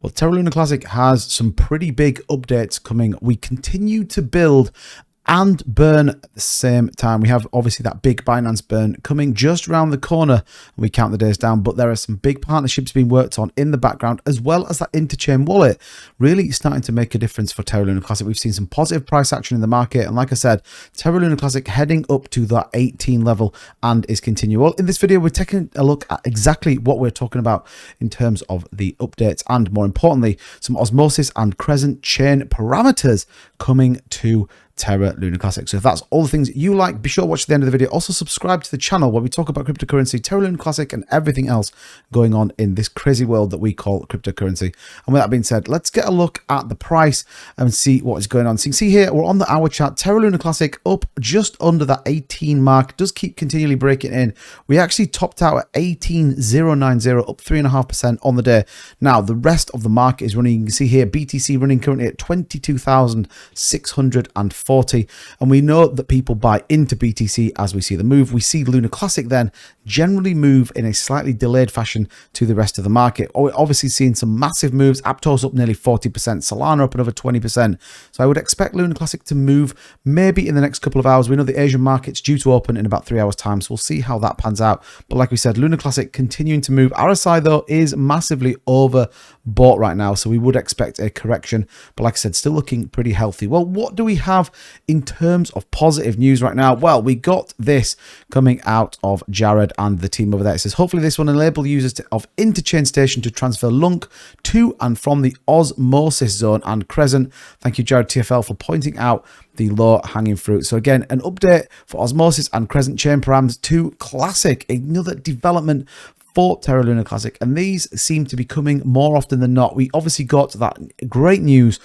Well, Terra Luna Classic has some pretty big updates coming. We continue to build and burn at the same time. We have obviously that big Binance burn coming just around the corner. We count the days down, but there are some big partnerships being worked on in the background, as well as that Interchain wallet really starting to make a difference for Terra Luna Classic. We've seen some positive price action in the market, and like I said, Terra Luna Classic heading up to that 18 level and is continual. Well, in this video, we're taking a look at exactly what we're talking about in terms of the updates, and more importantly, some Osmosis and Crescent chain parameters coming to Terra Luna Classic. So if that's all the things you like, be sure to watch the end of the video. Also subscribe to the channel where we talk about cryptocurrency, Terra Luna Classic, and everything else going on in this crazy world that we call cryptocurrency. And with that being said, let's get a look at the price and see what is going on. So you can see here, we're on the hour chart. Terra Luna Classic up just under that 18 mark. Does keep continually breaking in. We actually topped out at 18,090, up 3.5% on the day. Now the rest of the market is running. You can see here BTC running currently at 22,640. And we know that people buy into BTC as we see the move. We see Luna Classic then generally move in a slightly delayed fashion to the rest of the market. We're obviously seeing some massive moves. Aptos up nearly 40%, Solana up another 20%. So I would expect Luna Classic to move maybe in the next couple of hours. We know the Asian market's due to open in about 3 hours time, so we'll see how that pans out. But like we said, Luna Classic continuing to move. RSI though is massively overbought right now, so we would expect a correction. But like I said, still looking pretty healthy. Well, what do we have in terms of positive news right now? Well, we got this coming out of Jared and the team over there. It says, hopefully this will enable users of Interchain Station to transfer LUNC to and from the Osmosis zone and Crescent. Thank you, Jared TFL, for pointing out the low hanging fruit. So again, an update for Osmosis and Crescent chain params to Classic, another development for Terra Luna Classic, and these seem to be coming more often than not. We obviously got that great news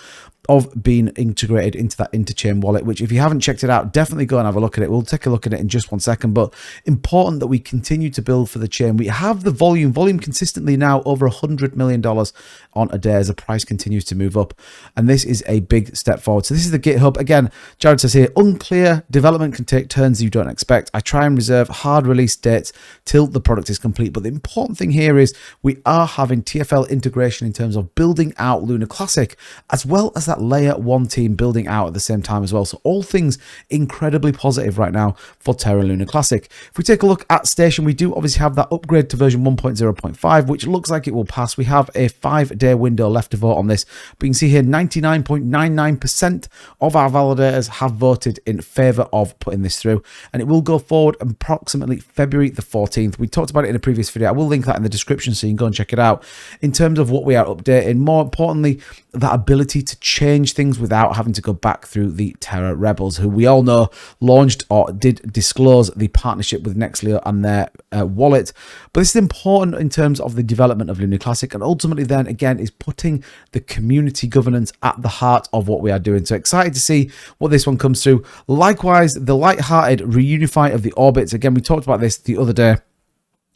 of being integrated into that Interchain wallet, which if you haven't checked it out, definitely go and have a look at it. We'll take a look at it in just 1 second, but important that we continue to build for the chain. We have the volume consistently now over $100 million on a day as the price continues to move up, and this is a big step forward. So this is the GitHub. Again, Jared says here, unclear, development can take turns you don't expect. I try and reserve hard release dates till the product is complete, but the important thing here is we are having TFL integration in terms of building out Luna Classic, as well as that layer 1 team building out at the same time as well. So all things incredibly positive right now for Terra Luna Classic. If we take a look at Station, we do obviously have that upgrade to version 1.0.5, which looks like it will pass. We have a 5-day window left to vote on this, but you can see here 99.99% of our validators have voted in favor of putting this through, and it will go forward approximately February the 14th. We talked about it in a previous video. I will link that in the description so you can go and check it out. In terms of what we are updating, more importantly, that ability to change things without having to go back through the Terra Rebels, who we all know launched or did disclose the partnership with Nextleo and their wallet. But this is important in terms of the development of Luna Classic, and ultimately then again is putting the community governance at the heart of what we are doing. So excited to see what this one comes through. Likewise, the light-hearted reunify of the orbits. Again, we talked about this the other day.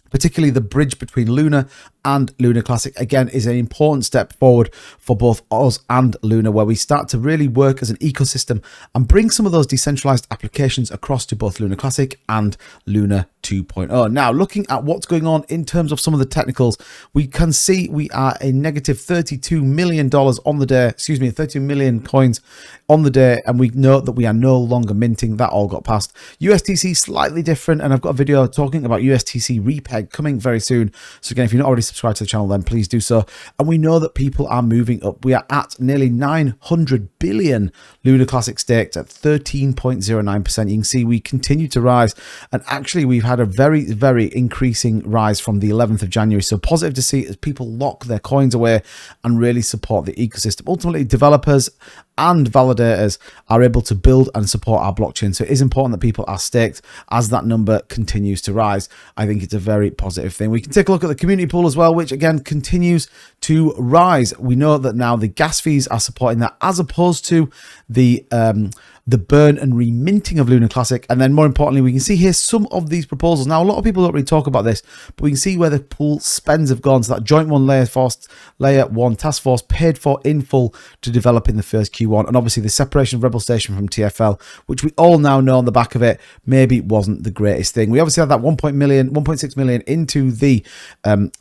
Particularly the bridge between Luna and Luna Classic, again, is an important step forward for both Oz and Luna, where we start to really work as an ecosystem and bring some of those decentralized applications across to both Luna Classic and Luna 2.0. Now, looking at what's going on in terms of some of the technicals, we can see we are a negative $32 million on the day, 32 million coins on the day, and we know that we are no longer minting. That all got passed. USTC slightly different, and I've got a video talking about USTC repeg coming very soon. So again, if you're not already subscribed to the channel, then please do so. And we know that people are moving up. We are at nearly 900 billion Luna Classic staked at 13.09%. You can see we continue to rise, and actually we've had a very increasing rise from the 11th of January. So positive to see as people lock their coins away and really support the ecosystem. Ultimately, developers and validators are able to build and support our blockchain. So it is important that people are staked as that number continues to rise. I think it's a very positive thing. We can take a look at the community pool as well, which again continues to rise. We know that now the gas fees are supporting that, as opposed to the the burn and reminting of Luna Classic. And then more importantly, we can see here some of these proposals. Now, a lot of people don't really talk about this, but we can see where the pool spends have gone. So that Joint 1 Layer 1 Task Force paid for in full to develop in the first Q1. And obviously the separation of Rebel Station from TFL, which we all now know on the back of it, maybe wasn't the greatest thing. We obviously had that 1.6 million into the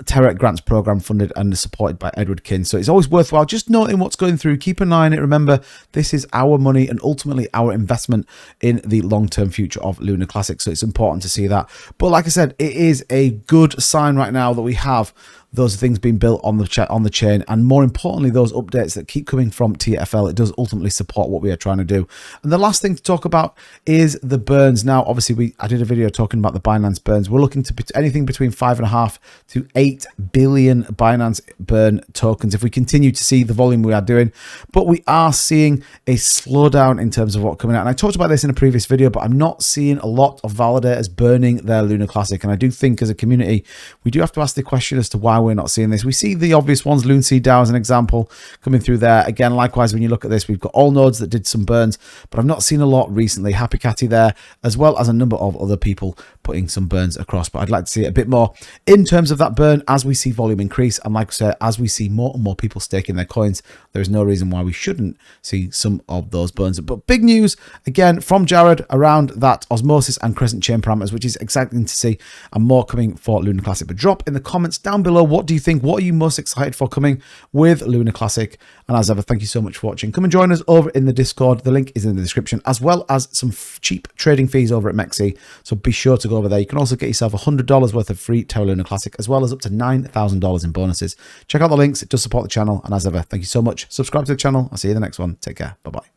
Terra Grants program funded and supported by Edward Kin. So it's always worthwhile just noting what's going through. Keep an eye on it. Remember, this is our money and ultimately our investment in the long-term future of Luna Classic. So it's important to see that. But like I said, it is a good sign right now that we have those things being built on the chain, and more importantly, those updates that keep coming from TFL. It does ultimately support what we are trying to do. And the last thing to talk about is the burns. Now, obviously, I did a video talking about the Binance burns. We're looking to anything between 5.5 to 8 billion Binance burn tokens if we continue to see the volume we are doing. But we are seeing a slowdown in terms of what's coming out. And I talked about this in a previous video, but I'm not seeing a lot of validators burning their Luna Classic. And I do think as a community, we do have to ask the question as to why we're not seeing this. We see the obvious ones, LUNC DAO as an example, coming through there. Again, likewise, when you look at this, we've got all nodes that did some burns, but I've not seen a lot recently. Happy Catty there, as well as a number of other people putting some burns across. But I'd like to see it a bit more in terms of that burn as we see volume increase. And like I said, as we see more and more people staking their coins, there is no reason why we shouldn't see some of those burns. But big news, again, from Jared around that Osmosis and Crescent Chain parameters, which is exciting to see, and more coming for Luna Classic. But drop in the comments down below, what do you think? What are you most excited for coming with Luna Classic? And as ever, thank you so much for watching. Come and join us over in the Discord. The link is in the description, as well as some cheap trading fees over at Mexi. So be sure to go over there. You can also get yourself $100 worth of free Terra Luna Classic, as well as up to $9,000 in bonuses. Check out the links. It does support the channel. And as ever, thank you so much. Subscribe to the channel. I'll see you in the next one. Take care. Bye-bye.